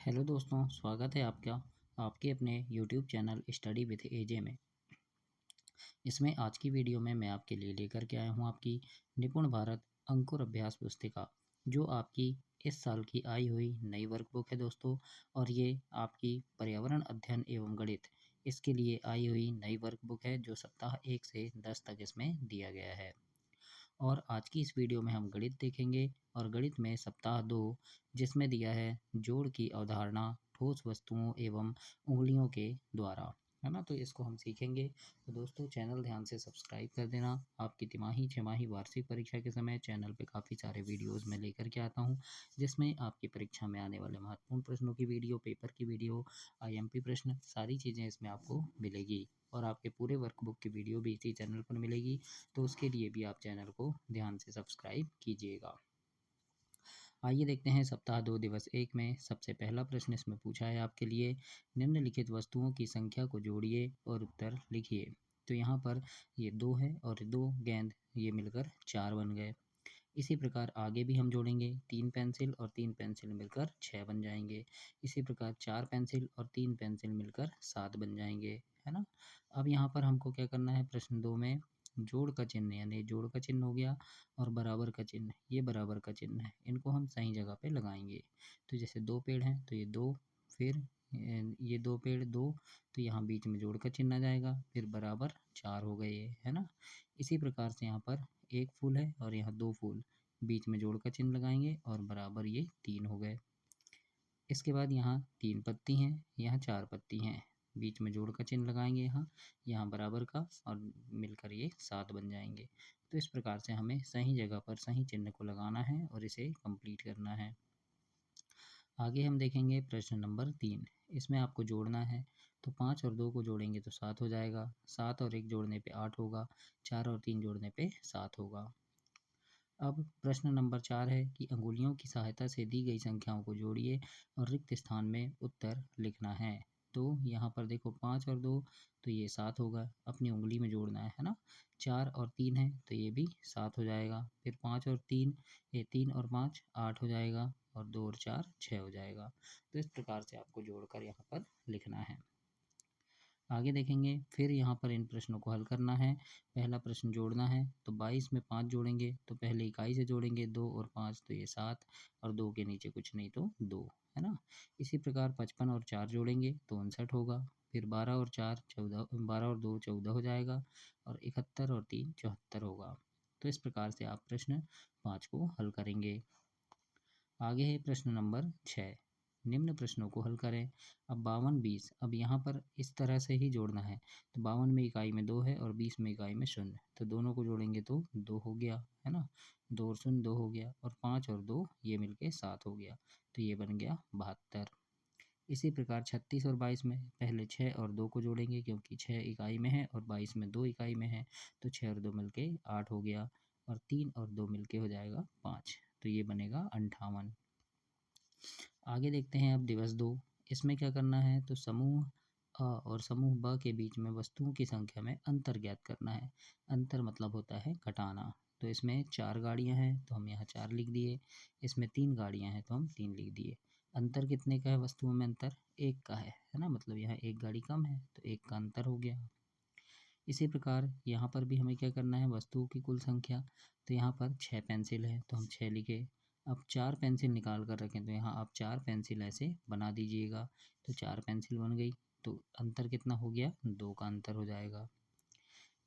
Hello दोस्तों, स्वागत है आपका आपके अपने यूट्यूब चैनल स्टडी विद एजे में। इसमें आज की वीडियो में मैं आपके लिए लेकर के आया हूँ आपकी निपुण भारत अंकुर अभ्यास पुस्तिका, जो आपकी इस साल की आई हुई नई वर्कबुक है दोस्तों। और ये आपकी पर्यावरण अध्ययन एवं गणित इसके लिए आई हुई नई वर्कबुक है, जो सप्ताह 1 से 10 तक इसमें दिया गया है। और आज की इस वीडियो में हम गणित देखेंगे, और गणित में सप्ताह 2 जिसमें दिया है जोड़ की अवधारणा ठोस वस्तुओं एवं उंगलियों के द्वारा, है ना। तो इसको हम सीखेंगे। तो दोस्तों, चैनल ध्यान से सब्सक्राइब कर देना। आपकी तिमाही, छमाही, वार्षिक परीक्षा के समय चैनल पे काफ़ी सारे वीडियोस मैं लेकर के आता हूँ, जिसमें आपकी परीक्षा में आने वाले महत्वपूर्ण प्रश्नों की वीडियो, पेपर की वीडियो, आईएमपी प्रश्न, सारी चीज़ें इसमें आपको मिलेगी। और आपके पूरे वर्कबुक की वीडियो भी इसी चैनल पर मिलेगी। तो उसके लिए भी आप चैनल को ध्यान से सब्सक्राइब कीजिएगा। आइए देखते हैं सप्ताह 2 दिवस 1 में सबसे पहला प्रश्न इसमें पूछा है आपके लिए, निम्नलिखित वस्तुओं की संख्या को जोड़िए और उत्तर लिखिए। तो यहाँ पर ये 2 है और 2 गेंद ये मिलकर 4 बन गए। इसी प्रकार आगे भी हम जोड़ेंगे, 3 पेंसिल और 3 पेंसिल मिलकर 6 बन जाएंगे। इसी प्रकार 4 पेंसिल और 3 पेंसिल मिलकर 7 बन जाएंगे, है ना। अब यहाँ पर हमको क्या करना है, प्रश्न 2 में जोड़ का चिन्ह, यानी जोड़ का चिन्ह हो गया और बराबर का चिन्ह, ये बराबर का चिन्ह है, इनको हम सही जगह पे लगाएंगे। तो जैसे 2 पेड़ हैं तो ये 2, फिर ये 2 पेड़ 2, तो यहाँ बीच में जोड़ का चिन्ह आ जाएगा, फिर बराबर 4 हो गए ये, है ना। इसी प्रकार से यहाँ पर एक फूल है और यहाँ 2 फूल, बीच में जोड़ का चिन्ह लगाएंगे और बराबर ये 3 हो गए। इसके बाद यहाँ 3 पत्ती हैं, यहाँ 4 पत्ती हैं, बीच में जोड़ का चिन्ह लगाएंगे यहाँ बराबर का, और मिलकर ये 7 बन जाएंगे। तो इस प्रकार से हमें सही जगह पर सही चिन्ह को लगाना है और इसे कंप्लीट करना है। आगे हम देखेंगे प्रश्न नंबर 3। इसमें आपको जोड़ना है, तो 5 और 2 को जोड़ेंगे तो 7 हो जाएगा, 7 और 1 जोड़ने पे 8 होगा, 4 और 3 जोड़ने पे 7 होगा। अब प्रश्न नंबर 4 है कि अंगुलियों की सहायता से दी गई संख्याओं को जोड़िए और रिक्त स्थान में उत्तर लिखना है। तो यहाँ पर देखो 5 और 2 तो ये 7 होगा, अपनी उंगली में जोड़ना है ना। 4 और 3 है तो ये भी 7 हो जाएगा, फिर 5 और 3, ये 3 और 5 8 हो जाएगा, और 2 और 4 6 हो जाएगा। तो इस प्रकार से आपको जोड़कर यहाँ पर लिखना है। आगे देखेंगे, फिर यहाँ पर इन प्रश्नों को हल करना है। पहला प्रश्न जोड़ना है, तो 22 में 5 जोड़ेंगे तो पहले इकाई से जोड़ेंगे, 2 और 5 तो ये 7, और 2 के नीचे कुछ नहीं तो 2, है ना। इसी प्रकार 55 और 4 जोड़ेंगे तो 59 होगा, फिर 12 और 4 14, 12 और 2 14 हो जाएगा, और 71 और 3 74 होगा। तो इस प्रकार से आप प्रश्न 5 को हल करेंगे। आगे है प्रश्न नंबर 6। निम्न प्रश्नों को हल करें। अब 52 20, अब यहाँ पर इस तरह से ही जोड़ना है। तो 52 में इकाई में 2 है और 20 में इकाई में 0, तो दोनों को जोड़ेंगे तो 2 हो गया, है ना। 2 और 0 2 हो गया, और 5 और 2 ये मिलके 7 हो गया, तो ये बन गया 72। इसी प्रकार 36 और 22 में पहले 6 और 2 को जोड़ेंगे, क्योंकि 6 इकाई में है और 22 में 2 इकाई में है, तो 6 और 2 मिलके 8 हो गया, और 3 और 2 मिलके हो जाएगा 5, तो ये बनेगा 58। आगे देखते हैं अब दिवस 2। इसमें क्या करना है, तो समूह अ और समूह ब के बीच में वस्तुओं की संख्या में अंतर ज्ञात करना है। अंतर मतलब होता है घटाना। तो इसमें 4 गाड़ियाँ हैं तो हम यहाँ 4 लिख दिए, इसमें 3 गाड़ियाँ हैं तो हम 3 लिख दिए। अंतर कितने का है वस्तुओं में, अंतर 1 का है ना, मतलब यहाँ 1 गाड़ी कम है तो 1 का अंतर हो गया। इसी प्रकार यहाँ पर भी हमें क्या करना है, वस्तुओं की कुल संख्या, तो यहाँ पर 6 पेंसिल है तो हम 6 लिखे। अब 4 पेंसिल निकाल कर रखें तो यहाँ आप 4 पेंसिल ऐसे बना दीजिएगा, तो 4 पेंसिल बन गई, तो अंतर कितना हो गया, 2 का अंतर हो जाएगा।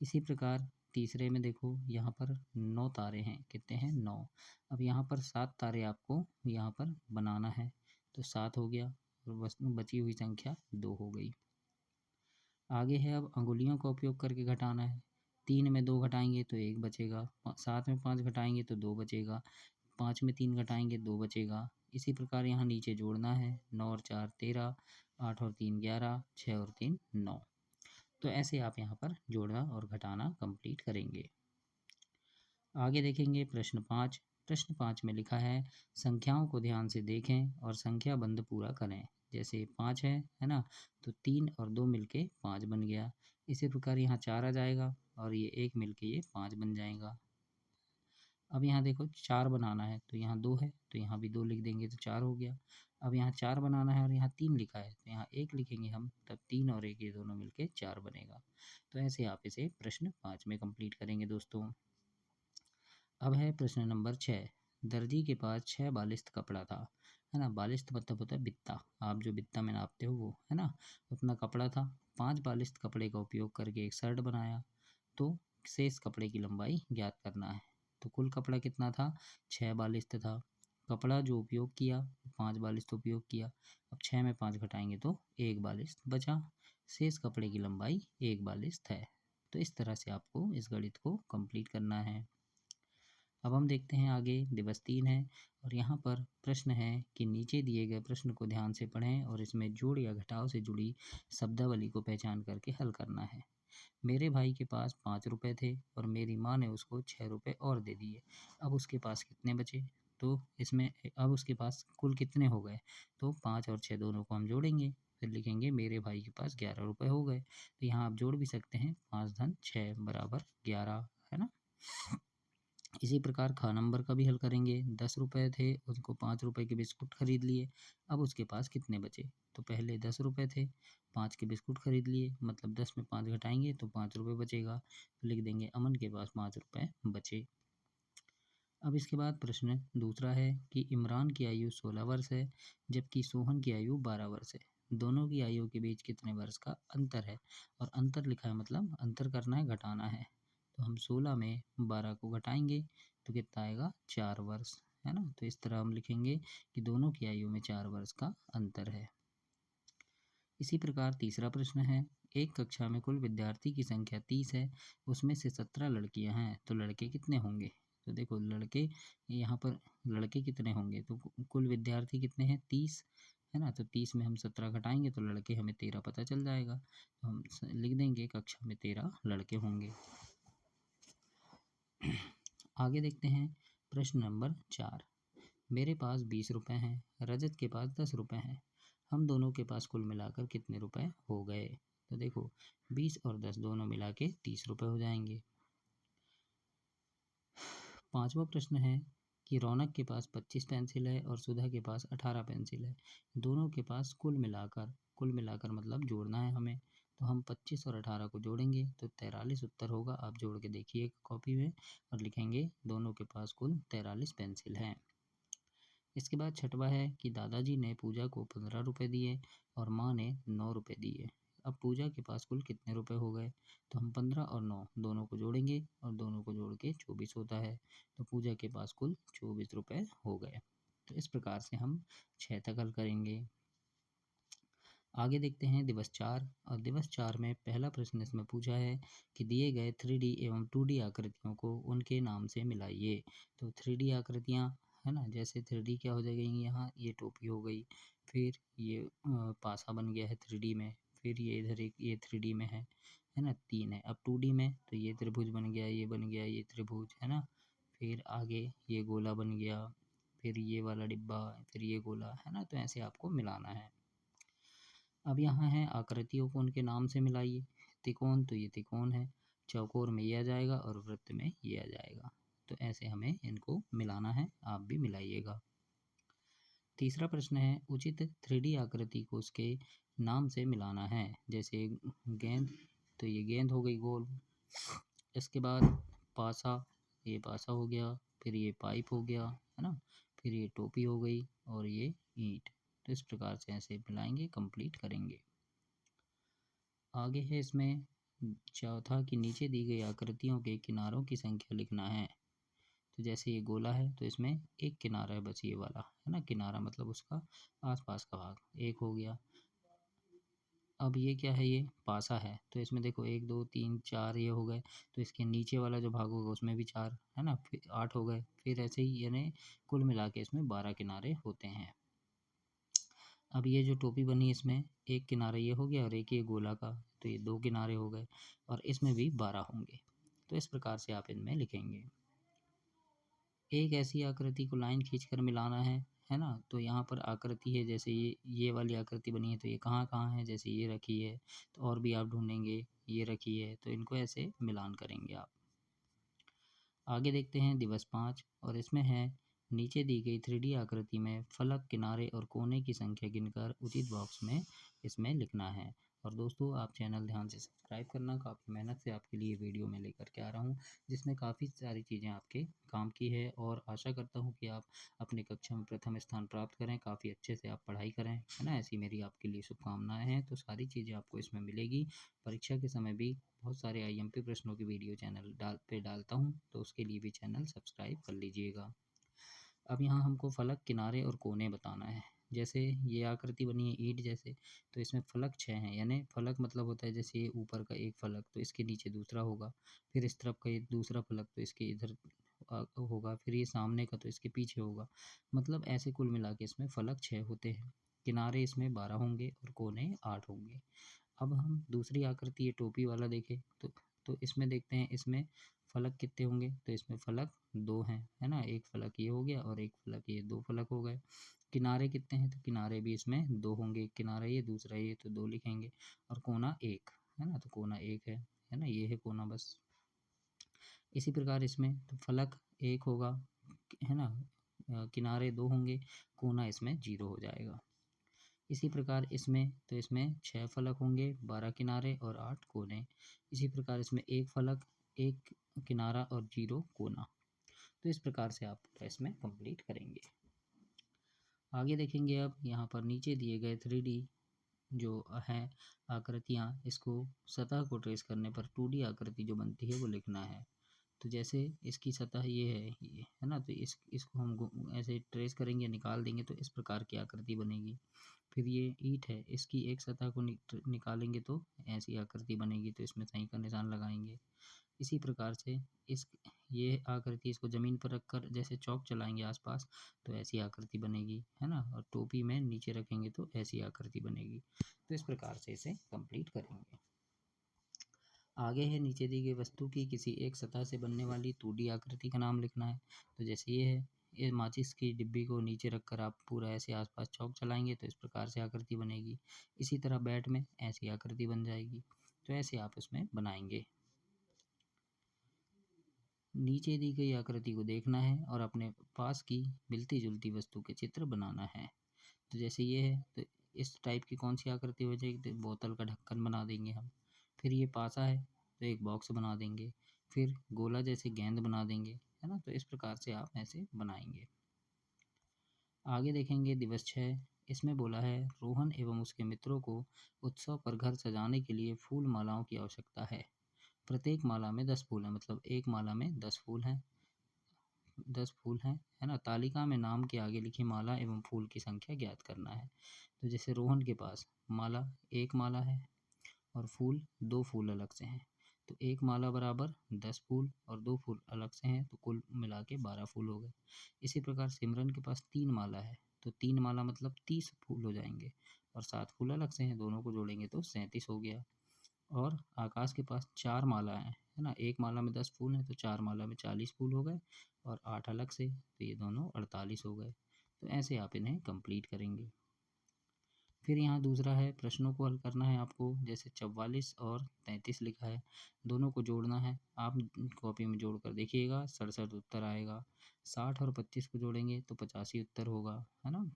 इसी प्रकार तीसरे में देखो, यहाँ पर 9 तारे हैं, कितने हैं 9। अब यहाँ पर 7 तारे आपको यहाँ पर बनाना है, तो 7 हो गया, और बची हुई संख्या 2 हो गई। आगे है अब अंगुलियों का उपयोग करके घटाना है। 3 में 2 घटाएंगे तो 1 बचेगा, 7 में 5 घटाएंगे तो 2 बचेगा, 5 में 3 घटाएंगे 2 बचेगा। इसी प्रकार यहाँ नीचे जोड़ना है, 9 और 4 13, 8 और 3 11, 6 और 3 9। तो ऐसे आप यहाँ पर जोड़ना और घटाना कंप्लीट करेंगे। आगे देखेंगे प्रश्न 5। प्रश्न 5 में लिखा है, संख्याओं को ध्यान से देखें और संख्या बंध पूरा करें। जैसे 5 है ना, तो 3 और 2 मिलके 5 बन गया। इसी प्रकार यहाँ 4 आ जाएगा और ये 1 मिलके ये 5 बन जाएगा। अब यहाँ देखो 4 बनाना है तो यहाँ 2 है तो यहाँ भी 2 लिख देंगे तो 4 हो गया। अब यहाँ 4 बनाना है और यहाँ 3 लिखा है तो यहाँ 1 लिखेंगे हम, तब 3 और 1 ये दोनों मिलके 4 बनेगा। तो ऐसे आप इसे प्रश्न 5 में कंप्लीट करेंगे दोस्तों। अब है प्रश्न नंबर 6। दर्जी के पास 6 बालिश्त कपड़ा था, है ना। बालिश्त मतलब होता है बित्ता, आप जो बित्ता में नापते हो वो, है ना। उतना कपड़ा था। 5 बालिश्त कपड़े का उपयोग करके एक शर्ट बनाया, तो शेष कपड़े की लंबाई ज्ञात करना है। तो कुल कपड़ा कितना था, 6 बालिश्त था। कपड़ा जो उपयोग किया 5 बालिश्त उपयोग किया। अब 6 में 5 घटाएंगे तो 1 बालिश्त बचा। शेष कपड़े की लंबाई 1 बालिश्त है। तो इस तरह से आपको इस गणित को कंप्लीट करना है। अब हम देखते हैं आगे, दिवस 3 है और यहाँ पर प्रश्न है कि नीचे दिए गए प्रश्न को ध्यान से पढ़ें और इसमें जोड़ या घटाव से जुड़ी शब्दावली को पहचान करके हल करना है। मेरे भाई के पास 5 रुपए थे और मेरी माँ ने उसको 6 रुपए और दे दिए। अब उसके पास कितने बचे? तो इसमें अब उसके पास कुल कितने हो गए? तो 5 और 6 दोनों को हम जोड़ेंगे, फिर लिखेंगे मेरे भाई के पास 11 रुपए हो गए। तो यहाँ आप जोड़ भी सकते हैं, 5 धन 6 बराबर 11, है ना। इसी प्रकार खा नंबर का भी हल करेंगे। 10 रुपए थे, उसको 5 रुपए के बिस्कुट खरीद लिए। अब उसके पास कितने बचे? तो पहले 10 रुपए थे, 5 के बिस्कुट खरीद लिए, मतलब 10 में 5 घटाएंगे तो 5 रुपए बचेगा। तो लिख देंगे अमन के पास 5 रुपए बचे। अब इसके बाद प्रश्न दूसरा है कि इमरान की आयु 16 वर्ष है जबकि सोहन की आयु 12 वर्ष है। दोनों की आयु के बीच कितने वर्ष का अंतर है? और अंतर लिखा है मतलब अंतर करना है, घटाना है। तो हम 16 में 12 को घटाएंगे तो कितना आएगा, 4 वर्ष, है ना। तो इस तरह हम लिखेंगे कि दोनों की आयु में 4 वर्ष का अंतर है। इसी प्रकार तीसरा प्रश्न है, एक कक्षा में कुल विद्यार्थी की संख्या 30 है, उसमें से 17 लड़कियां हैं, तो लड़के कितने होंगे? तो देखो लड़के, यहाँ पर लड़के कितने होंगे, तो कुल विद्यार्थी कितने हैं, 30, है ना। तो 30 में हम 17 घटाएंगे तो लड़के हमें 13 पता चल जाएगा। तो हम लिख देंगे कक्षा में 13 लड़के होंगे। आगे देखते हैं प्रश्न नंबर 4। मेरे पास 20 रुपए हैं, रजत के पास 10 रुपए हैं, हम दोनों के पास कुल मिलाकर कितने रुपए हो गए? तो देखो 20 और 10 दोनों मिला के 30 रुपए हो जाएंगे। पांचवा प्रश्न है कि रौनक के पास 25 पेंसिल है और सुधा के पास 18 पेंसिल है, दोनों के पास कुल मिलाकर मतलब जोड़ना है हमें। तो हम 25 और 18 को जोड़ेंगे तो 43 उत्तर होगा। आप जोड़ के देखिए कॉपी में और लिखेंगे दोनों के पास कुल 43 पेंसिल हैं। इसके बाद छठवा है कि दादाजी ने पूजा को 15 रुपए दिए और माँ ने 9 रुपए दिए। अब पूजा के पास कुल कितने रुपए हो गए? तो हम 15 और 9 दोनों को जोड़ेंगे और दोनों को जोड़ के 24 होता है। तो पूजा के पास कुल 24 रुपए हो गए। तो इस प्रकार से हम 6 तक हल करेंगे। आगे देखते हैं दिवस 4 और दिवस 4 में पहला प्रश्न इसमें पूछा है कि दिए गए 3D एवं 2D आकृतियों को उनके नाम से मिलाइए। तो 3D आकृतियाँ, है ना, जैसे 3D क्या हो जाएगी, यहाँ ये टोपी हो गई, फिर ये पासा बन गया है 3D में, फिर ये इधर एक ये 3D में है ना, 3 है। अब 2D में तो ये त्रिभुज बन गया, ये बन गया, ये त्रिभुज, है ना। फिर आगे ये गोला बन गया, फिर ये वाला डिब्बा, फिर ये गोला, है ना। तो ऐसे आपको मिलाना है। अब यहाँ है आकृतियों को उनके नाम से मिलाइए। त्रिकोण तो ये त्रिकोण है, चौकोर में ये आ जाएगा और वृत्त में ये आ जाएगा। तो ऐसे हमें इनको मिलाना है, आप भी मिलाइएगा। तीसरा प्रश्न है उचित 3D आकृति को उसके नाम से मिलाना है। जैसे गेंद, तो ये गेंद हो गई गोल। इसके बाद पासा, ये पासा हो गया, फिर ये पाइप हो गया, है ना, फिर ये टोपी हो गई और ये ईंट। तो इस प्रकार से ऐसे मिलाएंगे, कंप्लीट करेंगे। आगे है इसमें चौथा कि नीचे दी गई आकृतियों के किनारों की संख्या लिखना है। तो जैसे ये गोला है तो इसमें एक किनारा है बस ये वाला, है ना, किनारा मतलब उसका आसपास का भाग, एक हो गया। अब ये क्या है, ये पासा है, तो इसमें देखो 1 2 3 4 ये हो गए, तो इसके नीचे वाला जो भाग होगा उसमें भी 4, है ना, फिर 8 हो गए। फिर ऐसे ही यानी कुल मिला के इसमें 12 किनारे होते हैं। अब ये जो टोपी बनी इसमें एक किनारा ये हो गया और एक ये गोला का, तो ये 2 किनारे हो गए और इसमें भी 12 होंगे। तो इस प्रकार से आप इनमें लिखेंगे। एक ऐसी आकृति को लाइन खींचकर मिलाना है ना। तो यहाँ पर आकृति है, जैसे ये वाली आकृति बनी है तो ये कहाँ कहाँ है, जैसे ये रखी है तो और भी आप ढूंढेंगे, ये रखी है तो इनको ऐसे मिलान करेंगे आप। आगे देखते हैं दिवस 5 और इसमें है नीचे दी गई 3D आकृति में फलक, किनारे और कोने की संख्या गिनकर उचित बॉक्स में इसमें लिखना है। और दोस्तों आप चैनल ध्यान से सब्सक्राइब करना, काफ़ी मेहनत से आपके लिए वीडियो में लेकर के आ रहा हूँ जिसमें काफ़ी सारी चीज़ें आपके काम की है और आशा करता हूँ कि आप अपनी कक्षा में प्रथम स्थान प्राप्त करें, काफ़ी अच्छे से आप पढ़ाई करें, है ना। ऐसी मेरी आपके लिए शुभकामनाएं हैं। तो सारी चीज़ें आपको इसमें मिलेगी। परीक्षा के समय भी बहुत सारे आईएमपी प्रश्नों की वीडियो चैनल डालता हूँ, तो उसके लिए भी चैनल सब्सक्राइब कर लीजिएगा। अब यहाँ हमको फलक, किनारे और कोने बताना है। जैसे ये आकृति बनी है ईंट जैसे, तो इसमें फलक 6 हैं, यानी फलक मतलब होता है जैसे ये ऊपर का एक फलक तो इसके नीचे दूसरा होगा, फिर इस तरफ का ये दूसरा फलक तो इसके इधर होगा, फिर ये सामने का तो इसके पीछे होगा। मतलब ऐसे कुल मिला के इसमें फलक 6 होते हैं। किनारे इसमें 12 होंगे और कोने 8 होंगे। अब हम दूसरी आकृति ये टोपी वाला देखें तो इसमें देखते हैं इसमें फलक कितने होंगे, तो इसमें फलक 2 हैं, है ना। एक फलक ये हो गया और एक फलक ये, 2 फलक हो गए। किनारे कितने हैं, तो किनारे भी इसमें 2 होंगे, एक किनारा ये दूसरा ये, तो 2 लिखेंगे। और कोना 1 है ना, तो कोना 1 है ना, ये है कोना बस। इसी प्रकार इसमें तो फलक 1 होगा, है ना, किनारे 2 होंगे, कोना इसमें 0 हो जाएगा। इसी प्रकार इसमें तो इसमें 6 फलक होंगे, 12 किनारे और 8 कोने। इसी प्रकार इसमें एक फलक, एक किनारा और 0 कोना। तो इस प्रकार से आप पूरा इसमें कंप्लीट करेंगे। आगे देखेंगे अब यहाँ पर नीचे दिए गए 3D जो है आकृतियाँ, इसको सतह को ट्रेस करने पर 2D आकृति जो बनती है वो लिखना है। तो जैसे इसकी सतह ये है ना, तो इसको हम ऐसे ट्रेस करेंगे, निकाल देंगे तो इस प्रकार की आकृति बनेगी। फिर ये ईंट है, इसकी एक सतह को निकालेंगे तो ऐसी आकृति बनेगी, तो इसमें सही का निशान लगाएंगे। इसी प्रकार से इस ये आकृति इसको ज़मीन पर रखकर जैसे चौक चलाएंगे आसपास तो ऐसी आकृति बनेगी, है ना। और टोपी में नीचे रखेंगे तो ऐसी आकृति बनेगी। तो इस प्रकार से इसे कंप्लीट करेंगे। आगे है नीचे दी गई वस्तु की किसी एक सतह से बनने वाली 2D आकृति का नाम लिखना है। तो जैसे ये है, ये माचिस की डिब्बी को नीचे रखकर आप पूरा ऐसे आसपास चौक चलाएंगे तो इस प्रकार से आकृति बनेगी। इसी तरह बैट में ऐसी आकृति बन जाएगी। तो ऐसे आप उसमें बनाएंगे। नीचे दी गई आकृति को देखना है और अपने पास की मिलती जुलती वस्तु के चित्र बनाना है। तो जैसे ये है, तो इस टाइप की कौन सी आकृति हो जाएगी, तो बोतल का ढक्कन बना देंगे हम। फिर ये पासा है तो एक बॉक्स बना देंगे। फिर गोला जैसे गेंद बना देंगे, है ना। तो इस प्रकार से आप ऐसे बनाएंगे। आगे देखेंगे दिवस 6। इसमें बोला है रोहन एवं उसके मित्रों को उत्सव पर घर सजाने के लिए फूल मालाओं की आवश्यकता है। प्रत्येक माला में 10 फूल हैं, मतलब एक माला में 10 फूल हैं, 10 फूल हैं, है ना। तालिका में नाम के आगे लिखी माला एवं फूल की संख्या ज्ञात करना है। तो जैसे रोहन के पास माला, एक माला है और फूल 2 फूल अलग से हैं, तो एक माला बराबर 10 फूल और 2 फूल अलग से हैं, तो कुल मिला के 12 फूल हो गए। इसी प्रकार सिमरन के पास 3 माला है, तो 3 माला मतलब 30 फूल हो जाएंगे और 7 फूल अलग से हैं, दोनों को जोड़ेंगे तो 37 हो गया। और आकाश के पास 4 माला है ना, एक माला में 10 फूल हैं तो 4 माला में 40 फूल हो गए और 8 अलग से, तो ये दोनों 48 हो गए। तो ऐसे आप इन्हें कंप्लीट करेंगे। फिर यहाँ दूसरा है, प्रश्नों को हल करना है आपको। जैसे 44 और 33 लिखा है, दोनों को जोड़ना है। आप कॉपी में जोड़ कर देखिएगा, 67 उत्तर आएगा। 60 और 25 को जोड़ेंगे तो 85 उत्तर होगा, है ना।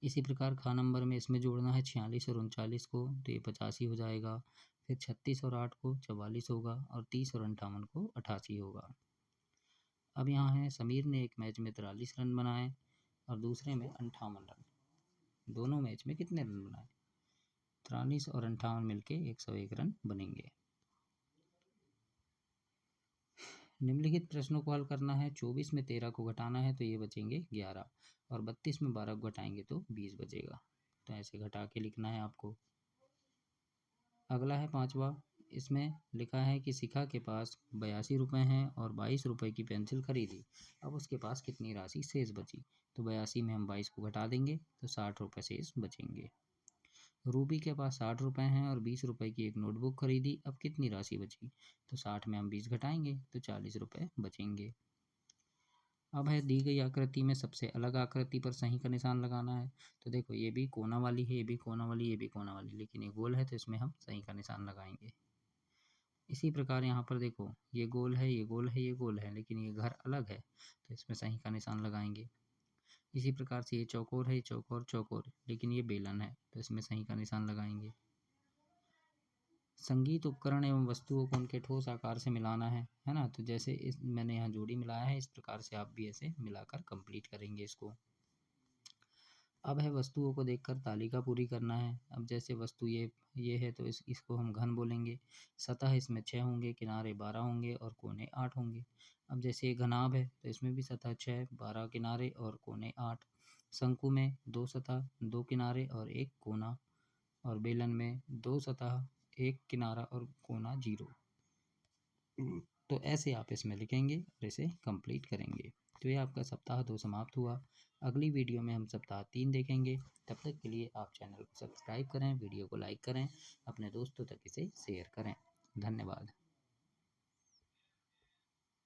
इसी प्रकार खा नंबर में इसमें जोड़ना है 46 और 39 को, तो ये 85 हो जाएगा। फिर 36 और 8 को 44 होगा और 30 और 58 को 88 होगा। अब यहाँ है समीर ने एक मैच में 43 रन बनाए और दूसरे में 58 रन। दोनों मैच में कितने रन बनाए, 43 और 58 मिलके 101 रन बनेंगे। निम्नलिखित प्रश्नों को हल करना है। 24 में 13 को घटाना है तो ये बचेंगे 11 और 32 में 12 को घटाएंगे तो 20 बचेगा। तो ऐसे घटा के लिखना है आपको। अगला है 5वां। इसमें लिखा है कि शिखा के पास 82 रुपये हैं और 22 रुपये की पेंसिल खरीदी। अब उसके पास कितनी राशि शेष बची, तो 82 में हम 22 को घटा देंगे तो 60 रुपये शेष बचेंगे। रूबी के पास 60 रुपये हैं और 20 रुपये की एक नोटबुक खरीदी। अब कितनी राशि बची, तो 60 में हम 20 घटाएंगे तो 40 रुपये बचेंगे। अब है दी गई आकृति में सबसे अलग आकृति पर सही का निशान लगाना है। तो देखो ये भी कोना वाली है, ये भी कोना वाली, ये भी कोना वाली, लेकिन ये गोल है तो इसमें हम सही का निशान लगाएंगे। इसी प्रकार यहाँ पर देखो, ये गोल है, ये गोल है, ये गोल है, लेकिन ये घर अलग है, तो इसमें सही का निशान लगाएंगे। इसी प्रकार से ये चौकोर है, ये चौकोर चौकोर, लेकिन ये बेलन है, तो इसमें सही का निशान लगाएंगे। संगीत उपकरण एवं वस्तुओं को उनके ठोस आकार से मिलाना है ना। तो जैसे इस मैंने यहाँ जोड़ी मिलाया है, इस प्रकार से आप भी ऐसे मिलाकर कंप्लीट करेंगे इसको। अब है वस्तुओं को देखकर तालिका पूरी करना है। अब जैसे वस्तु ये है, तो इसको हम घन बोलेंगे। सतह इसमें 6 होंगे, किनारे 12 होंगे और कोने 8 होंगे। अब जैसे ये घनाभ है, तो इसमें भी सतह 6, 12 किनारे और कोने 8। शंकु में 2 सतह, 2 किनारे और 1 कोना, और बेलन में 2 सतह, 1 किनारा और कोना 0। तो ऐसे आप इसमें लिखेंगे और इसे कंप्लीट करेंगे। तो ये आपका सप्ताह 2 समाप्त हुआ। अगली वीडियो में हम सप्ताह 3 देखेंगे। तब तक के लिए आप चैनल को सब्सक्राइब करें, वीडियो को लाइक करें, अपने दोस्तों तक इसे शेयर करें। धन्यवाद।